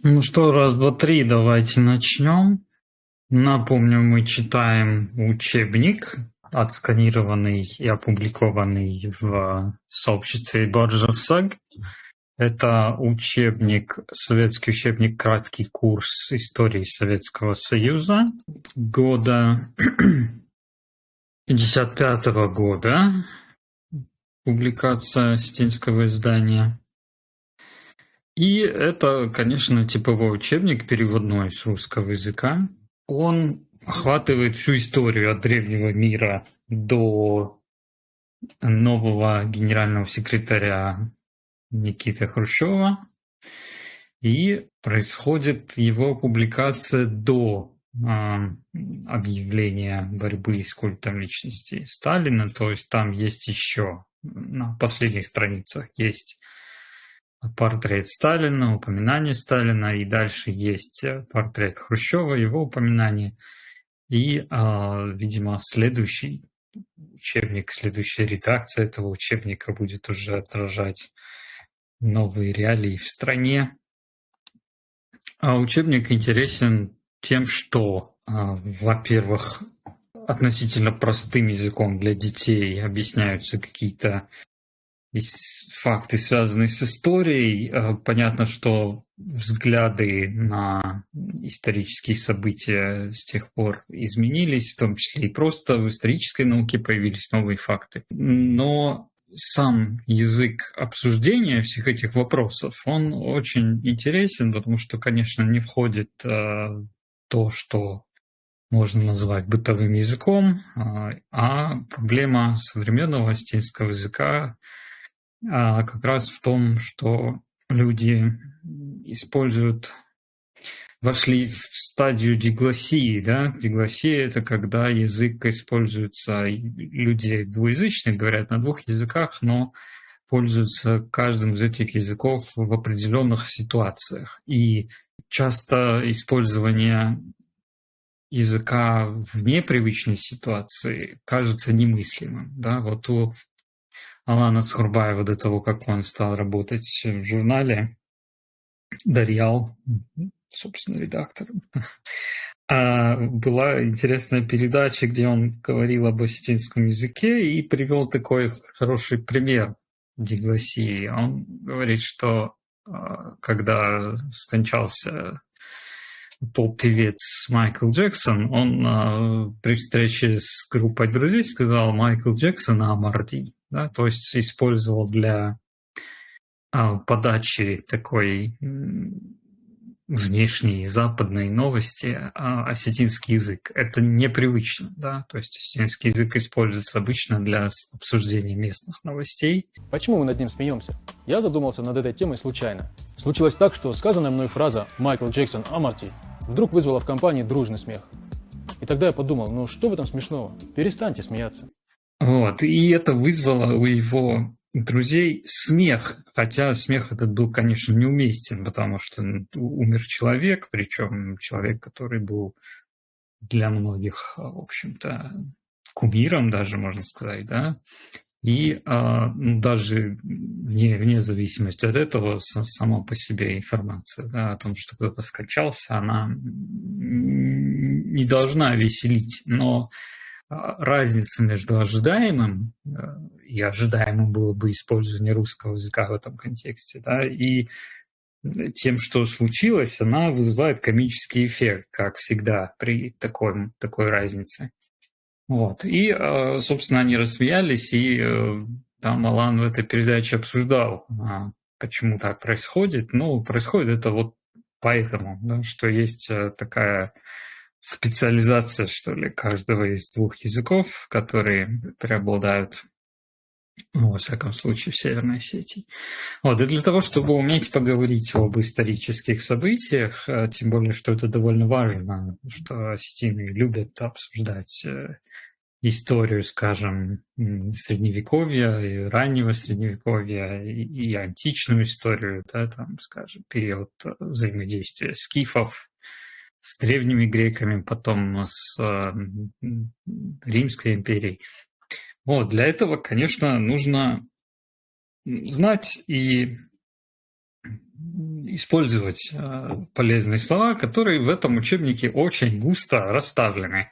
Ну что, раз, два, три, давайте начнем. Напомню, мы читаем учебник, отсканированный и опубликованный в сообществе Боржев САГ. Это учебник, советский учебник, краткий курс истории Советского Союза года 1955 года, публикация Стенского издания. И это, конечно, типовой учебник, переводной с русского языка. Он охватывает всю историю от древнего мира до нового генерального секретаря Никиты Хрущева. И происходит его публикация до объявления борьбы с культом личности Сталина. То есть там есть еще на последних страницах есть портрет Сталина, упоминание Сталина, и дальше есть портрет Хрущева, его упоминание. И, видимо, следующий учебник, следующая редакция этого учебника будет уже отражать новые реалии в стране. Учебник интересен тем, что, во-первых, относительно простым языком для детей объясняются какие-то факты, связанные с историей. Понятно, что взгляды на исторические события с тех пор изменились, в том числе и просто в исторической науке появились новые факты. Но сам язык обсуждения всех этих вопросов, он очень интересен, потому что, конечно, не входит то, что можно назвать бытовым языком, а проблема современного стенского языка как раз в том, что люди вошли в стадию диглоссии. Да? Диглоссия – это когда язык используется, люди двуязычные, говорят на двух языках, но пользуются каждым из этих языков в определенных ситуациях. И часто использование языка в непривычной ситуации кажется немыслимым. Да? Вот у Алана Цхурбаева до того, как он стал работать в журнале «Дарьял», собственно, редактором, была интересная передача, где он говорил об осетинском языке и привел такой хороший пример диглоссии. Он говорит, что когда скончался поп-певец Майкл Джексон, он при встрече с группой друзей сказал «Майкл Джексон Амарди», да, то есть использовал для подачи такой внешней западной новости осетинский язык. Это непривычно, да, то есть осетинский язык используется обычно для обсуждения местных новостей. Почему мы над ним смеемся? Я задумался над этой темой случайно. Случилось так, что сказанная мной фраза «Майкл Джексон Амарти» вдруг вызвала в компании дружный смех. И тогда я подумал, ну что в этом смешного? Перестаньте смеяться. Вот, и это вызвало у его друзей смех, хотя смех этот был, конечно, неуместен, потому что умер человек, причем человек, который был для многих, в общем-то, кумиром даже, можно сказать, да, и даже вне зависимости от этого, сама по себе информация, да, о том, что кто-то скончался, она не должна веселить, но разница между ожидаемым, и ожидаемым было бы использование русского языка в этом контексте, да, и тем, что случилось, она вызывает комический эффект, как всегда при такой разнице. Вот. И, собственно, они рассмеялись, и там Алан в этой передаче обсуждал, почему так происходит. Ну, происходит это вот поэтому, да, что есть такая специализация, что ли, каждого из двух языков, которые преобладают, ну, во всяком случае, в Северной Осетии. Вот, и для того, чтобы уметь поговорить об исторических событиях, тем более, что это довольно важно, что осетины любят обсуждать историю, скажем, Средневековья, и раннего Средневековья, и античную историю, да, там, скажем, период взаимодействия скифов с древними греками, потом с Римской империей. Вот, для этого, конечно, нужно знать и использовать полезные слова, которые в этом учебнике очень густо расставлены.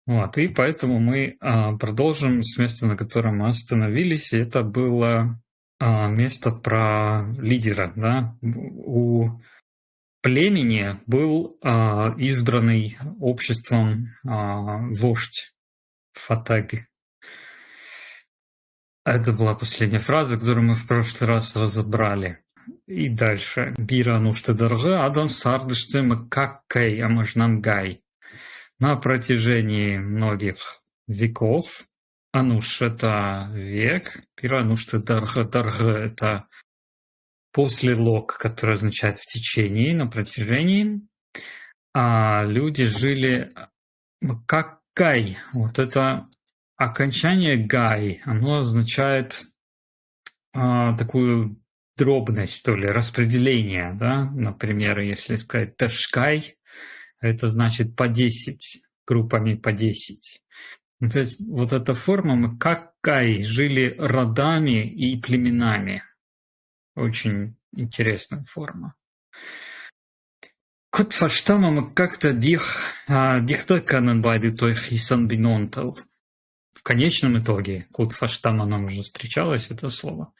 Вот, и поэтому мы продолжим с места, на котором мы остановились. И это было место про лидера. Да? У племени был избранный обществом вождь Фатаг. Это была последняя фраза, которую мы в прошлый раз разобрали. И дальше. Бира нуштедарга адам сардышцы макаккай амажнамгай. На протяжении многих веков, ануш – это век, бира нуштедарга, дарга – это после лог, который означает в течение, на протяжении, а люди жили макаккай. Вот это окончание гай, оно означает такую дробность, то ли распределение, да, например, если сказать ташкай, это значит по 10, группами по 10. То есть вот эта форма, мы как кай жили родами и племенами. Очень интересная форма. Кот фаштама мы как-то дихтаканан байды той хисан бинонтал. В конечном итоге, кот фаштама нам уже встречалось это слово.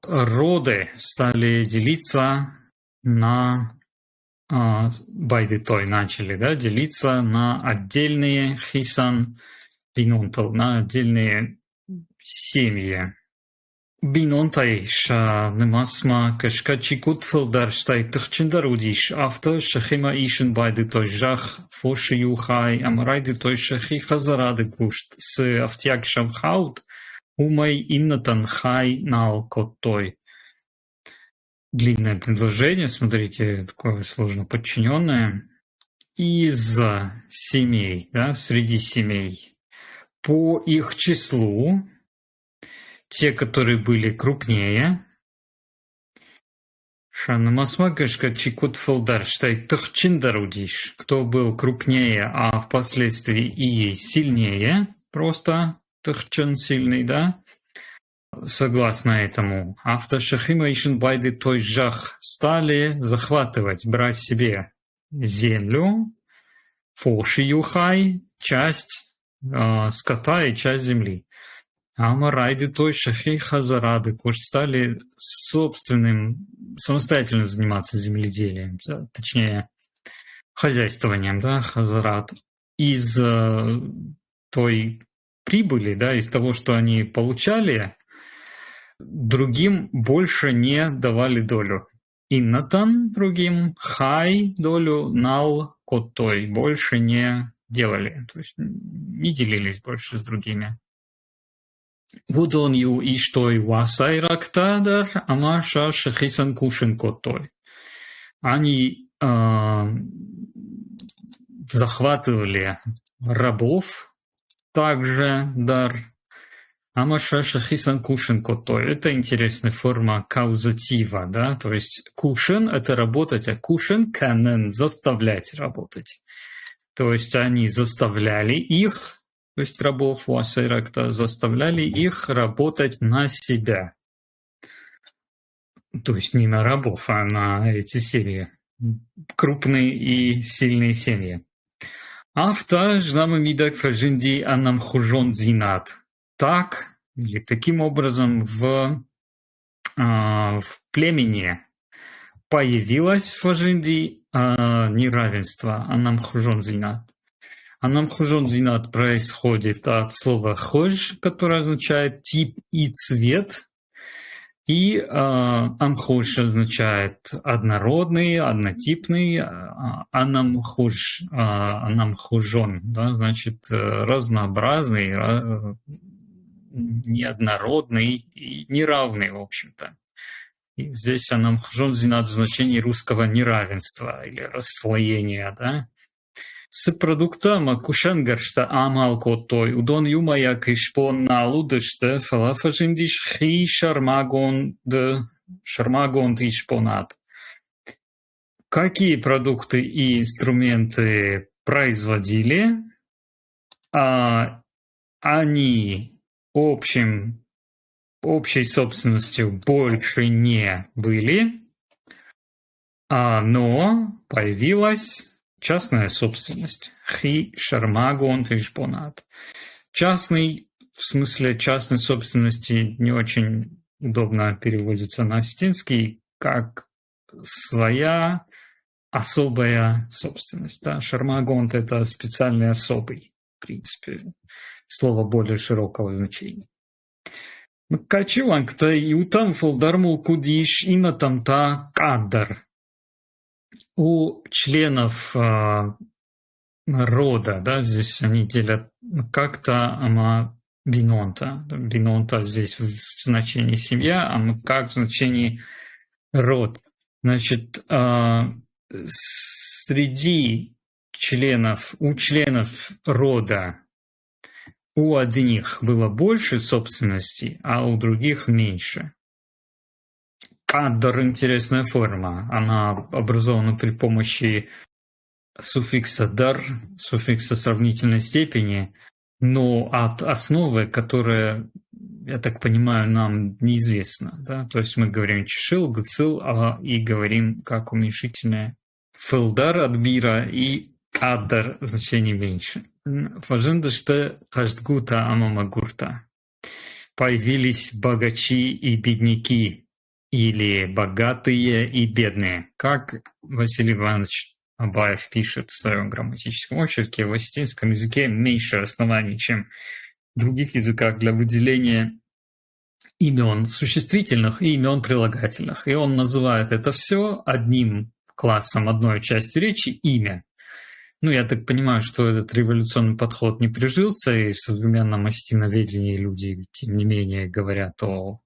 Роды стали делиться на байды той начали, да, делиться на отдельные хисан бинонтал, на отдельные семьи. Бинонтай ша немасма кашкачи кутфилдар штай тахчиндарудиш авто шахима ишен байды той жах фоши юхай амрайды той шахи хазарады гушт с автяг шамхаут умай иннатан хай нал коттой. Длинное предложение, смотрите, такое сложно подчиненное. Из семей, да, среди семей, по их числу, те, которые были крупнее, кто был крупнее, а впоследствии и сильнее, просто тахчен сильный, да, согласно этому, автошахима ишен байды той жах стали захватывать, брать себе землю, фоши юхай, часть скота и часть земли. Амарайды той шахи хазарады, стали самостоятельно заниматься земледелием, точнее, хозяйствованием, да, хазарад. Из той прибыли, да, из того, что они получали, другим больше не давали долю. Иннатан другим, хай долю, нал коттой больше не делали, то есть не делились больше с другими. Вудон ю иштой васай рактадар, амаша шахисан кушен коттой. Они захватывали рабов, также дар. Амаша шахисан кушен коттой. Это интересная форма каузатива, да, то есть кушен – это работать, а кушен – канен – заставлять работать. То есть они заставляли их, то есть рабов васайракта, заставляли их работать на себя. То есть не на рабов, а на эти семьи. Крупные и сильные семьи. Авто жнамы мидак фажинди анам хужон зинат. Так или таким образом в племени появилось в Фажинди неравенство. Анам хужон зинат. Анам хужон зинат происходит от слова хож, которое означает тип и цвет. И амхож означает однородный, однотипный. Анам хужон, да, значит разнообразный, неоднородный и неравный, в общем-то. И здесь анам хужон зинат в значении русского неравенства или расслоения, да. С продуктом кушангаршта амал коттой удон юмая кишпон налудыште фалафажиндиш хи шармагон ишпонат. Какие продукты и инструменты производили? Они общей собственностью больше не были. Но появилась частная собственность. Хи шармагон фишбонат. Частный, в смысле частной собственности, не очень удобно переводится на осетинский, как своя особая собственность. Да? Шармагонт – это специальный особый, в принципе, слово более широкого значения. Качеванг-то и утам фолдармул кудиш и на тамта каддар. У членов рода, да, здесь они делят как-то ама бинонта. Бинонта здесь в значении семья, а как в значении род. Значит, среди членов, у членов рода у одних было больше собственности, а у других меньше. Кадр – интересная форма. Она образована при помощи суффикса «дар», суффикса сравнительной степени, но от основы, которая, я так понимаю, нам неизвестна. Да? То есть мы говорим «чешил», «гцил» и говорим как уменьшительное «филдар» от «бира» и «кадр» в значении меньше. Фажендаште каждгута амамагурта. Появились богачи и бедняки, или богатые и бедные. Как Василий Иванович Абаев пишет в своем грамматическом очерке, в осетинском языке меньше оснований, чем в других языках для выделения имен существительных и имен прилагательных. И он называет это все одним классом, одной частью речи – имя. Ну, я так понимаю, что этот революционный подход не прижился, и в современном осетиноведении люди, тем не менее, говорят о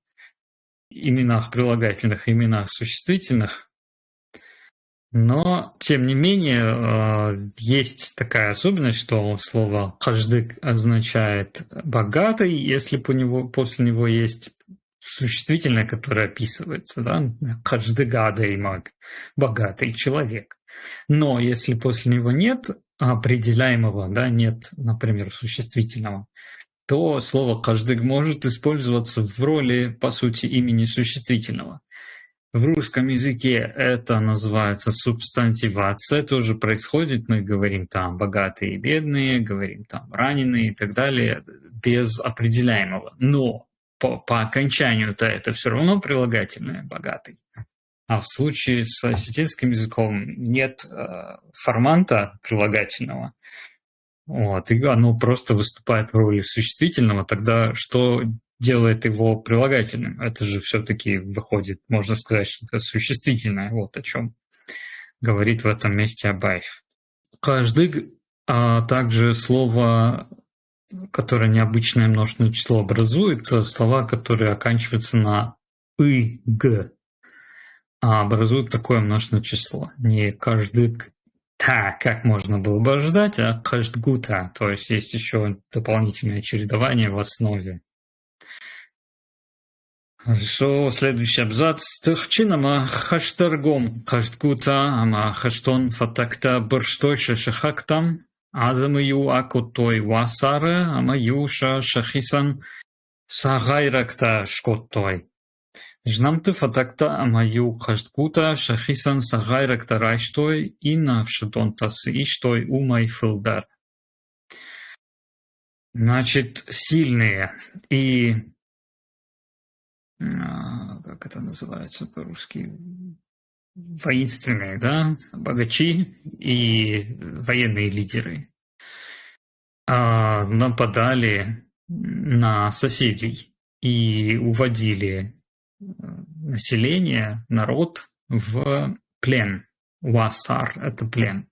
именах прилагательных и именах существительных. Но, тем не менее, есть такая особенность, что слово «каждык» означает «богатый», если после него есть существительное, которое описывается, да, «каждыгадый маг», «богатый человек». Но если после него нет определяемого, да, нет, например, существительного, то слово «каждык» может использоваться в роли, по сути, имени существительного. В русском языке это называется субстантивация, тоже происходит, мы говорим там богатые и бедные, говорим там раненые и так далее, без определяемого. Но по окончанию-то это все равно прилагательное «богатый». А в случае с осетинским языком нет форманта прилагательного, вот, и оно просто выступает в роли существительного. Тогда что делает его прилагательным? Это же все-таки выходит, можно сказать, что это существительное. Вот о чем говорит в этом месте Абаев. Каждый, а также слово, которое необычное множественное число образует, слова, которые оканчиваются на «ы», «г», а образуют такое множественное число. Не каждый как можно было бы ожидать, а каждгута, то есть есть еще дополнительное чередование в основе. Хорошо, следующий абзац. Тахчинама хаштаргом каждгута, ама хаштон фатакта бурштойша шахактам, адамаю акутой васаре, амаюша шахисан сагайракта шкоттой. Жнамты фатакта амаю каждгута шахисан сагайракта райштой и навшатон тасы иштой умай филдар. Значит, сильные и как это называется по-русски, воинственные, да, богачи и военные лидеры нападали на соседей и уводили население, народ в плен. Васар – это плен.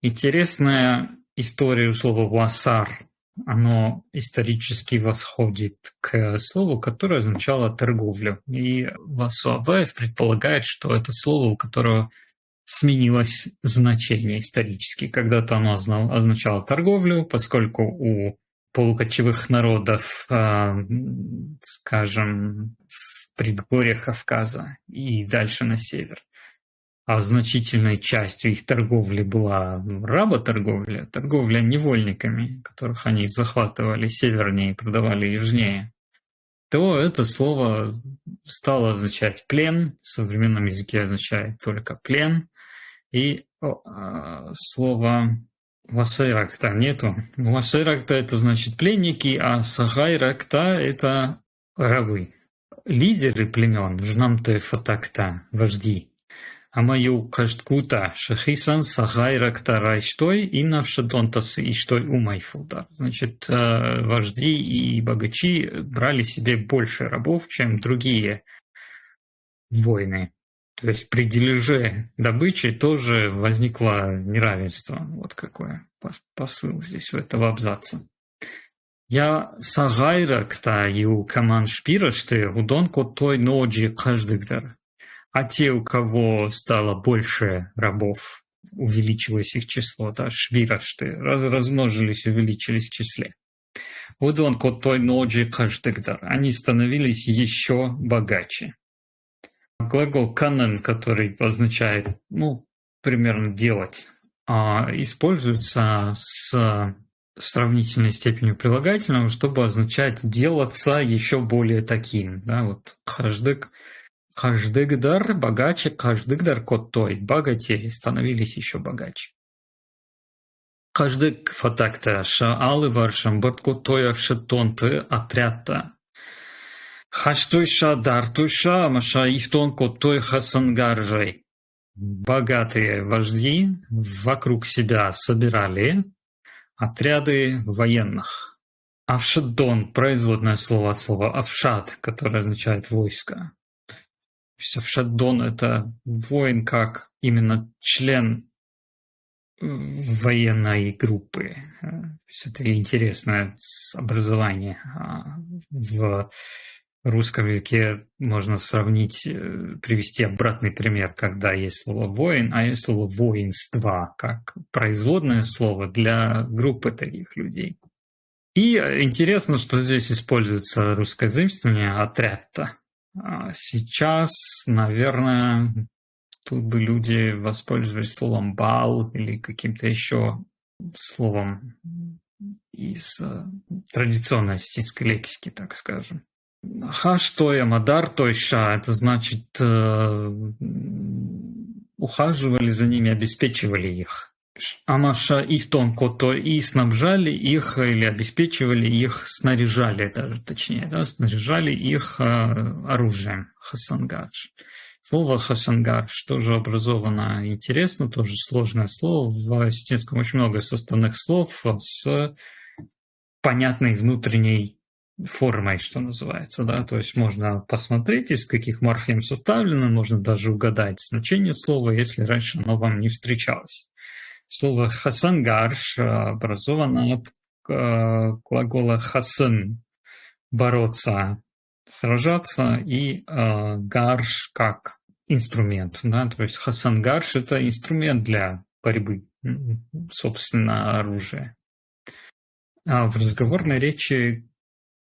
Интересная история у слова «васар». Оно исторически восходит к слову, которое означало торговлю. И Васу Абаев предполагает, что это слово, у которого сменилось значение исторически. Когда-то оно означало торговлю, поскольку у полукочевых народов, скажем, в предгорьях Кавказа и дальше на север, а значительной частью их торговли была работорговля, торговля невольниками, которых они захватывали севернее и продавали южнее, то это слово стало означать плен, в современном языке означает только плен, и слово васайракта нету. Васайракта это значит пленники, а сагайракта это рабы. Лидеры племен, жнамте фатакта, вожди. Амаю кажткута шахисан сагайракта райштой и навшадонтасы и штой умайфулда. Значит, вожди и богачи брали себе больше рабов, чем другие воины. То есть при дележе добычи тоже возникло неравенство. Вот какой посыл здесь у этого абзаца. Я сагайракта ю каман шпирашты удонко той ноджи каждыгдар. А те, у кого стало больше рабов, увеличилось их число, да, швирашты, размножились, увеличились в числе. Удонко той ноджи каждыгдар. Они становились еще богаче. Глагол канен, который означает, примерно делать, используется с сравнительной степенью прилагательного, чтобы означать делаться еще более таким. Да, вот каждыгдар богаче, каждыгдар коттой, богатели становились еще богаче. Каждык фатакта шаалы варшам баткотоявши тонты отрядта. Хаштуйша дартуйша маша ифтон коттой хасангаржай. Богатые вожди вокруг себя собирали отряды военных. Авшаддон – производное слово от слова авшад, которое означает войско. То есть авшаддон – это воин как именно член военной группы. То есть это интересное образование. В русском языке можно сравнить, привести обратный пример, когда есть слово «воин», а есть слово «воинство», как производное слово для группы таких людей. И интересно, что здесь используется русское заимствование «отряд-то». Сейчас, наверное, тут бы люди воспользовались словом «бал» или каким-то еще словом из традиционной осетинской лексики, так скажем. Хаштоя мадар тойша, это значит ухаживали за ними, обеспечивали их. Амаша и в том кото и снабжали их или обеспечивали их, снаряжали даже точнее, да, снаряжали их оружием. Хасангадж. Слово хасангадж тоже образовано интересно, тоже сложное слово. В осетинском очень много составных слов с понятной внутренней формой, что называется, да, то есть можно посмотреть, из каких морфем составлено, можно даже угадать значение слова, если раньше оно вам не встречалось. Слово хасангарш образовано от глагола хасан – бороться, сражаться, и гарш как инструмент, да, то есть хасангарш – это инструмент для борьбы, собственно, оружие. А в разговорной речи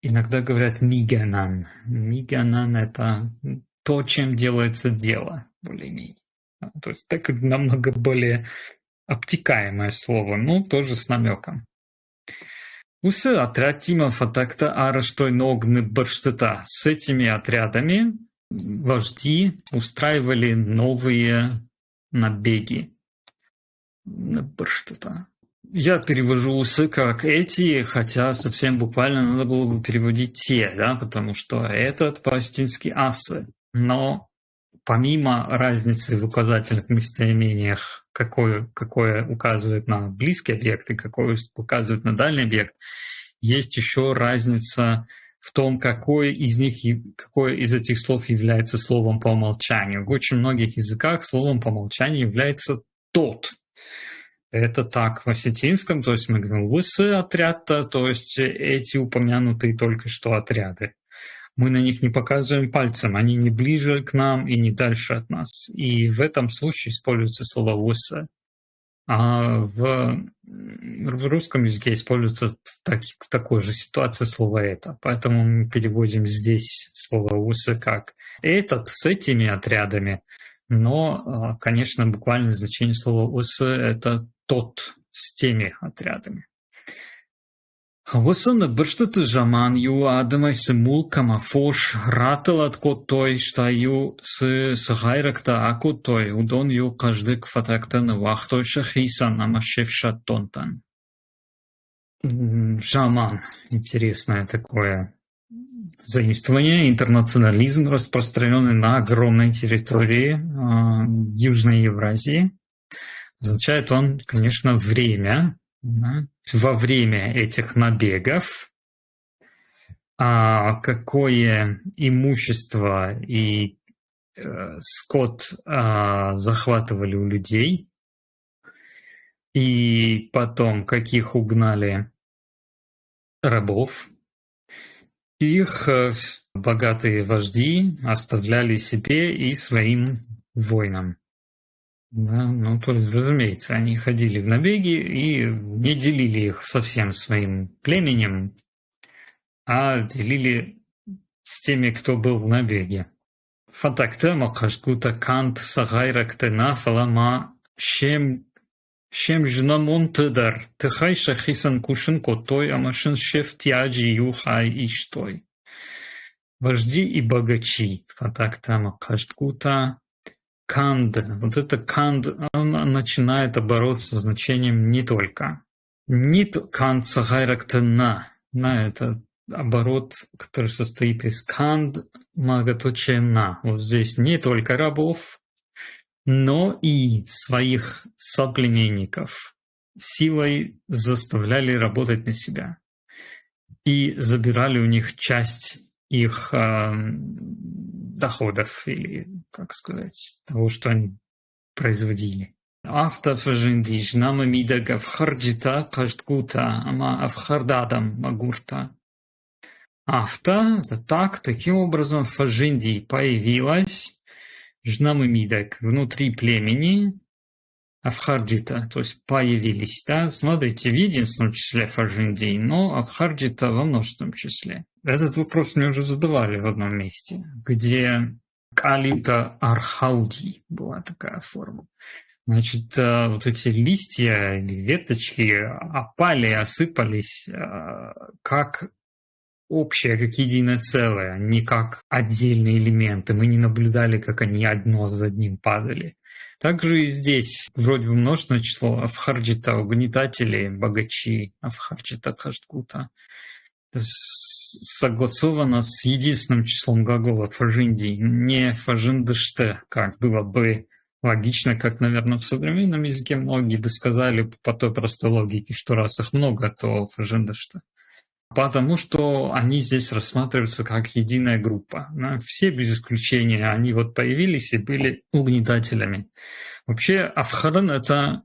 иногда говорят «миганан». «Миганан» — это то, чем делается дело, более-менее. То есть так намного более обтекаемое слово, но тоже с намеком. Усы отрядима фатакта араштой ногны барштета. С этими отрядами вожди устраивали новые набеги на барштета. Я перевожу усы как эти, хотя совсем буквально надо было бы переводить те, да, потому что этот по-осетински асы. Но помимо разницы в указательных местоимениях, какое указывает на близкий объект и какое указывает на дальний объект, есть еще разница в том, какое из этих слов является словом по умолчанию. В очень многих языках словом по умолчанию является «тот». Это так в осетинском, то есть мы говорим «высы отряд-то», то есть эти упомянутые только что отряды. Мы на них не показываем пальцем, они не ближе к нам и не дальше от нас. И в этом случае используется слово «высы». А в русском языке используется в такой же ситуации слово «это». Поэтому мы переводим здесь слово «высы» как «этот» с этими отрядами. Но, конечно, буквальное значение слова «усы» — это «тот» с теми отрядами. Хавосана бырштыты жаман ю адымай сымул камафош ратылат коттой штаю с гайракта акуттой удон ю каждык фатактан вахтойша хисан амашевша тонтан. Жаман. Интересное такое заимствование, интернационализм, распространенный на огромной территории Южной Евразии. Означает он, конечно, время. Да? Во время этих набегов какое имущество и скот захватывали у людей, и потом каких угнали рабов, их богатые вожди оставляли себе и своим воинам. Да, ну, то есть, разумеется, они ходили в набеги и не делили их со всем своим племенем, а делили с теми, кто был в набеге. Фатакта макашкута кант сагайрактена фалама шем жнамон тыдар тыхай шахисан кушин котой амашин шеф тяджи юхай иштой. Вожди и богачи. Фатакта макашкута канд. Вот это канд, он начинает оборот со значением не только. Нит канд сагайрактена. На это оборот, который состоит из канд, многоточие на. Вот здесь не только рабов, но и своих соплеменников силой заставляли работать на себя и забирали у них часть их доходов или, как сказать, того, что они производили. Автофажиндиш нама мидаг авхарджита каждкута ама авхардадам магурта. Авто, это так, таким образом фажинди появилась жнамы внутри племени Авхарджита, то есть появились, да, смотрите, в единственном числе фажинди, но Авхарджита во множественном числе. Этот вопрос мне уже задавали в одном месте, где Калита Архауди была такая форма. Значит, вот эти листья или веточки опали, осыпались как общее, как единое целое, не как отдельные элементы. Мы не наблюдали, как они одно за одним падали. Также и здесь вроде бы множественное число авхарджита, угнетатели, богачи, авхарджита хашткута, согласовано с единственным числом глагола фажинди, не фажиндыште, как было бы логично, как, наверное, в современном языке многие бы сказали по той простой логике, что раз их много, то фажиндыште. Потому что они здесь рассматриваются как единая группа. Все без исключения, они вот появились и были угнетателями. Вообще, авхаран — это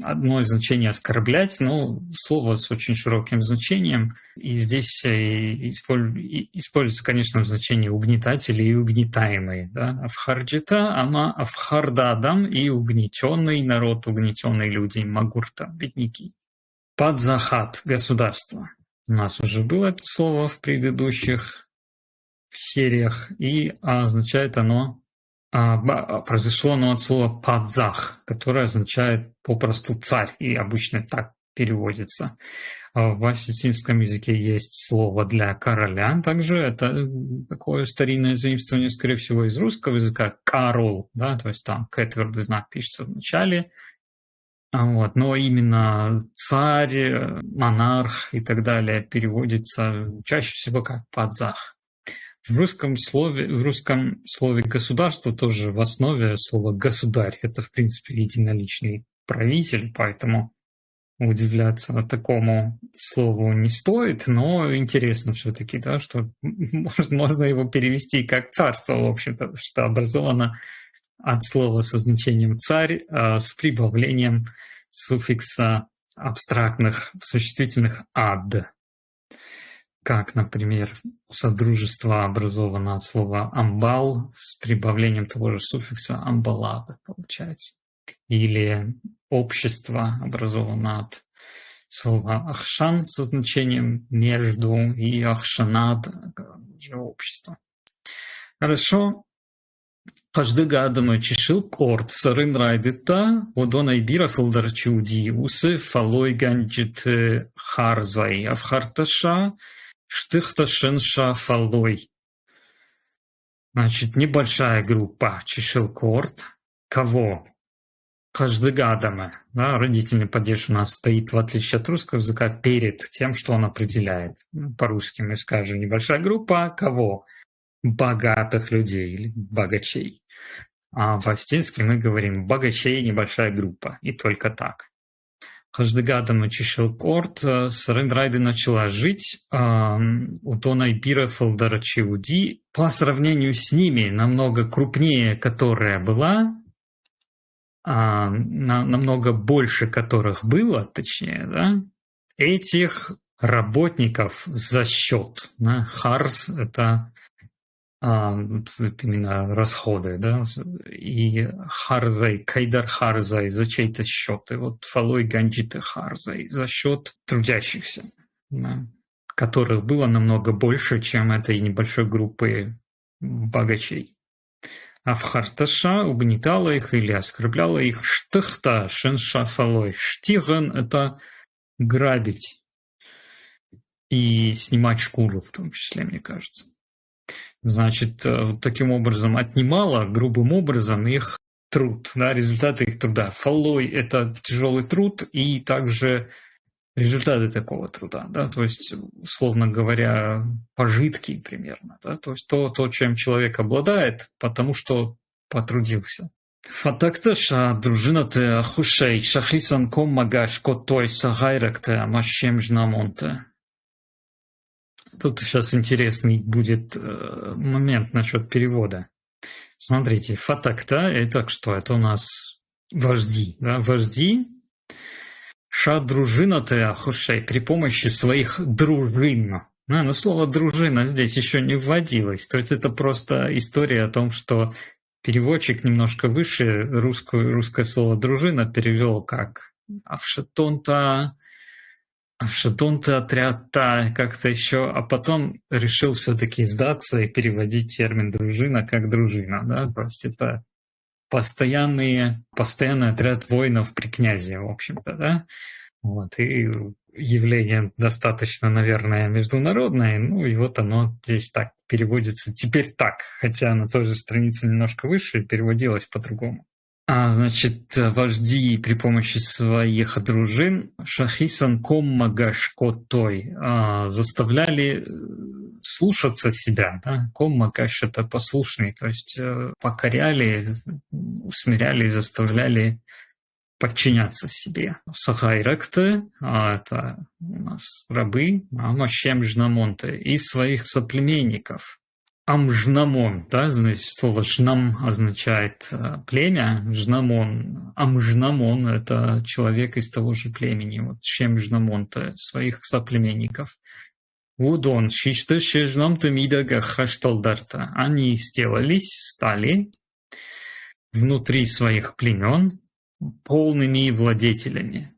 одно из значений оскорблять, но слово с очень широким значением. И здесь используется, конечно, в значении угнетатели и угнетаемые. Да? Авхарджита, ама авхардадам и угнетенный народ, угнетенные люди, магурта, бедняки. Падзахат — государство. У нас уже было это слово в предыдущих сериях, и означает оно, произошло оно от слова «падзах», которое означает попросту «царь», и обычно так переводится. В осетинском языке есть слово для короля, также это такое старинное заимствование, скорее всего, из русского языка «карол», да, то есть там «к» знак пишется в начале. Вот. Но именно царь, монарх и так далее переводится чаще всего как «падзах». В русском слове «государство» тоже в основе слова «государь». Это, в принципе, единоличный правитель, поэтому удивляться такому слову не стоит, но интересно все-таки, да, что можно его перевести как «царство», в общем-то, что образовано от слова со значением «царь» с прибавлением суффикса абстрактных существительных «ад». Как, например, содружество образовано от слова «амбал» с прибавлением того же суффикса «амбалад», получается. Или общество образовано от слова «ахшан» со значением «между» и «ахшанад» – общество. Хорошо. Каждыгадама чешилк орт сарын райдыта, одонай бира филдарчуди, усы фалой ганджит харзай, авхарташа, штыхта шинша фалой. Значит, небольшая группа чешилк орт. Кого? Каждыгадама. Да, родительный падеж у нас стоит, в отличие от русского языка, перед тем, что он определяет. По-русски мы скажем небольшая группа. Кого? Богатых людей или богачей. А в астинске мы говорим богачей небольшая группа. И только так. Каждыгадама чешилкорт Сарендрайда начала жить у Тонай Бира Фалдарачиуди по сравнению с ними, намного крупнее которая была, намного больше которых было, точнее, да, этих работников за счет. Да, харс – это именно расходы, да, и харзай, кайдар харзай за чей-то счет, и вот фалой ганджиты харзай за счет трудящихся, да, которых было намного больше, чем этой небольшой группы богачей. А в харташа угнетала их или оскорбляла их штыхта шенша фалой. Штиган – это грабить и снимать шкуру в том числе, мне кажется. Значит, таким образом отнимала грубым образом их труд, да, результаты их труда. Фалой – это тяжелый труд и также результаты такого труда, да, то есть, условно говоря, пожитки примерно, да, то есть то, чем человек обладает, потому что потрудился. Фатакташа дружина-те ахушей шахисан ком магаш котой сагайракте амашем жнамонте. Тут сейчас интересный будет момент насчет перевода. Смотрите, фатакта – это что? Это у нас вожди. Да? Вожди ша-дружина-то ахушей при помощи своих дружин. Но слово «дружина» здесь еще не вводилось. То есть это просто история о том, что переводчик немножко выше русское слово «дружина» перевел как «авшатон-то», отряд-то, как-то еще, а потом решил все-таки сдаться и переводить термин «дружина» как «дружина». Да? То есть это постоянный отряд воинов при князе, в общем-то, да? Вот, и явление достаточно, наверное, международное, ну и вот оно здесь так переводится теперь так, хотя на той же странице немножко выше переводилось по-другому. Значит, вожди при помощи своих дружин шахисан коммагаш котой заставляли слушаться себя. Да? Коммагаш – это послушный, то есть покоряли, усмиряли, заставляли подчиняться себе. Сахайракты – это у нас рабы, амашем жнамонты, и своих соплеменников. Амжнамон, да, значит, слово «жнам» означает племя, жнамон. Амжнамон – это человек из того же племени, вот чем жнамон-то, своих соплеменников. Удон, шишты шежнам-то мидага хашталдарта. Они стали внутри своих племен полными владетелями.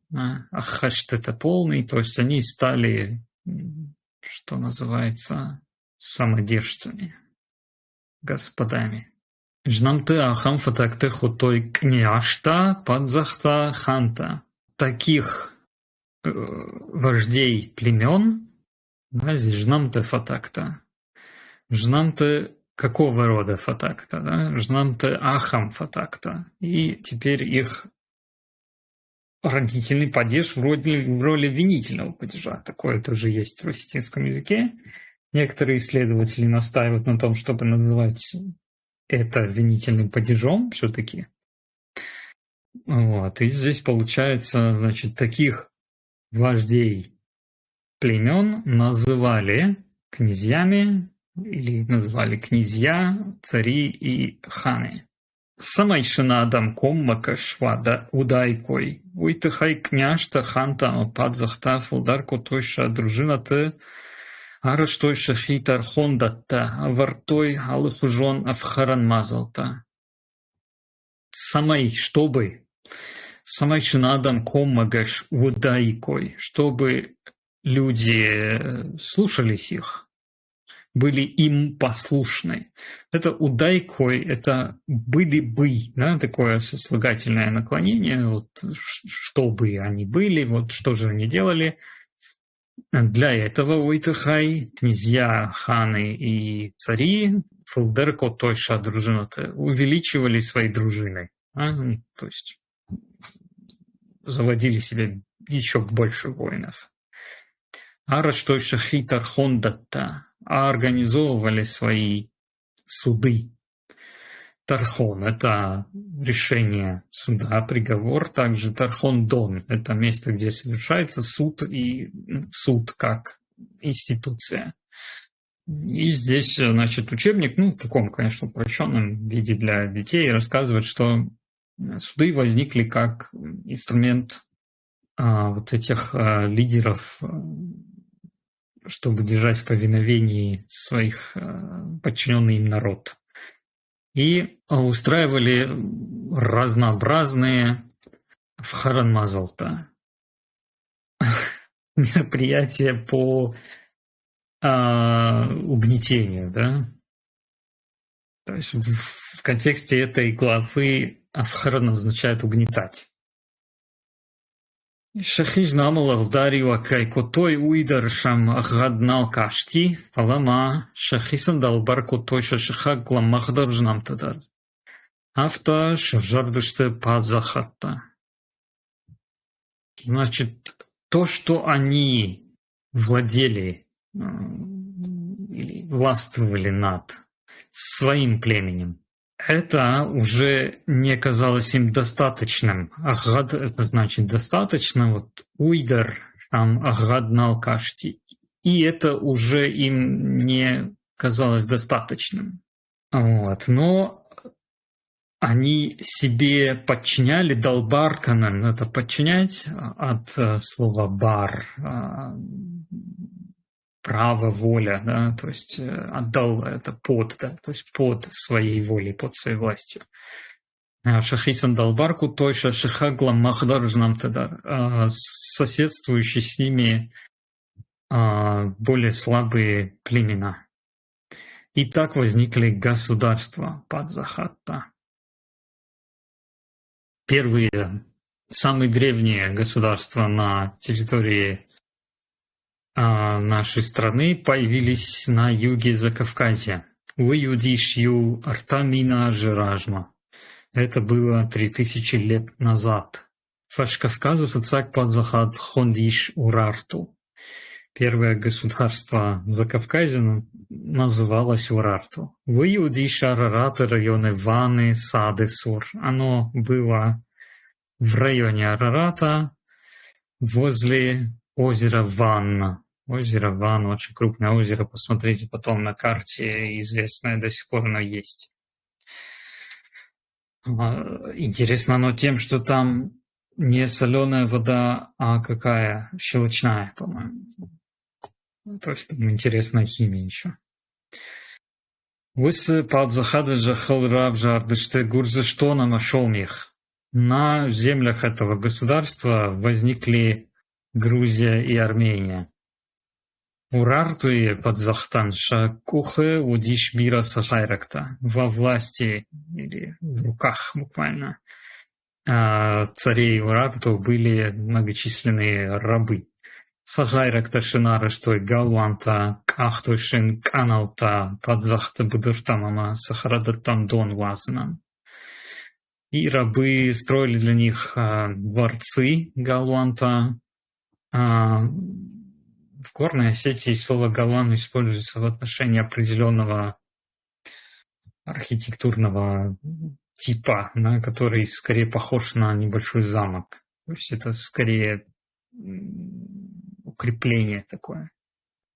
Ахашт – это полный, то есть они стали, что называется, самодержцами, господами. Жнамты ахам фатакты хутой княшта подзахта ханта. Таких вождей племен, да, здесь жнамты фатакта. Жнамты какого рода фатакта? Да? Жнамты ахам фатакта. И теперь их родительный падеж в роли винительного падежа. Такое тоже есть в осетинском языке. Некоторые исследователи настаивают на том, чтобы называть это винительным падежом все-таки. Вот. И здесь получается, значит, таких вождей племен называли князьями или называли князья, цари и ханы. Самайшина адамком макашвада удайкой. Уйтахай княжта ханта падзахта фулдарко тойша дружина-то араштой шахитар хондатта, авартой алыхужон афхаран мазалта. Самай, чтобы, самай шинадам коммагаш удайкой, чтобы люди слушались их, были им послушны. Это удайкой, это были бы, да, такое сослагательное наклонение, вот, чтобы они были, вот что же они делали. Для этого Уитахай, князья, ханы и цари, Филдерко, Тойша, дружина, увеличивали свои дружины. То есть заводили себе еще больше воинов. Араштойша хитар хондатта, организовывали свои суды. Тархон – это решение суда, приговор. Также Тархон-Дон – это место, где совершается суд, и суд как институция. И здесь, значит, учебник, в таком, конечно, упрощенном виде для детей, рассказывает, что суды возникли как инструмент вот этих лидеров, чтобы держать в повиновении своих подчиненный им народ. И устраивали разнообразные в Харанмазалта мероприятия по угнетению, да. То есть в контексте этой главы Авхаран означает угнетать. Шахиж намал дарью акайкотой уидар шам агаднал кашти, палама шахисан далбар котой шашиха гламахдар жнам тадар. Авто шавжардыште падзахатта. Значит, то, что они владели или властвовали над своим племенем, это уже не казалось им достаточным. Агад – это значит достаточно. Вот уйдар, там агаднал кашти. И это уже им не казалось достаточным. Вот. Но они себе подчиняли далбарканан, это подчинять от слова бар, право, воля, да, то есть отдал это под, да, то есть под своей волей, под своей властью. Шахисан далбарку тойша шихагла махдар жнам тадар, соседствующие с ними более слабые племена. И так возникли государства Падзахатта. Первые, самые древние государства на территории нашей страны появились на юге Закавказья. Уюдишью Артамина Жиражма. Это было 3000 лет назад. Фашкавказов Ицак Падзахат Хондиш Урарту. Первое государство Закавказья называлось Урарту. Уюдиш Арарат районы Ваны, Сады, Сур. Оно было в районе Арарата возле озера Ванна. Озеро Ван, очень крупное озеро, посмотрите потом на карте, известное до сих пор оно есть. Интересно оно тем, что там не соленая вода, а какая? Щелочная, по-моему. То есть интересная химия еще. Высы Падзахада Жахал Раб Жардыште Гурза что нам нашел их? На землях этого государства возникли Грузия и Армения. Урартуе Падзахтан Шакухе Удиш Мира Сахайракта. Во власти или в руках буквально царей Урарту были многочисленные рабы. Сахайракта Шинара, что Галуанта, Кахтушин, Канаута, Падзахта Будуртамама, Сахарадаттан Дон Вазнан. И рабы строили для них дворцы Галуанта. В Горной Осетии слово «галан» используется в отношении определенного архитектурного типа, да, который скорее похож на небольшой замок. То есть это скорее укрепление такое.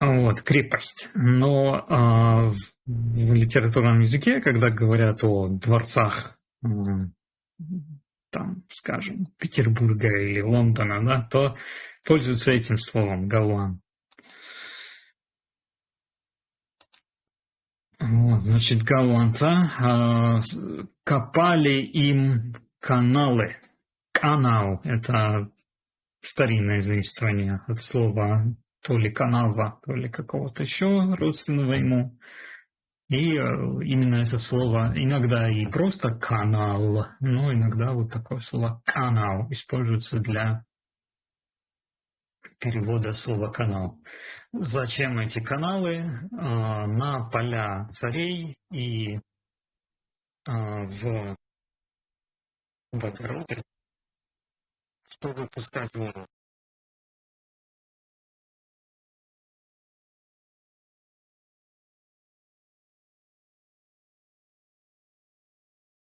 Вот, крепость. Но в литературном языке, когда говорят о дворцах, там, скажем, Петербурга или Лондона, да, то пользуются этим словом «галуан». Вот, значит, Галуанта копали им каналы. Канал – это старинное заимствование от слова то ли Канава, то ли какого-то еще родственного ему. И именно это слово иногда и просто канал, но иногда вот такое слово канал используется для перевода слова канал. Зачем эти каналы? На поля царей и в огороды, чтобы пускать воду.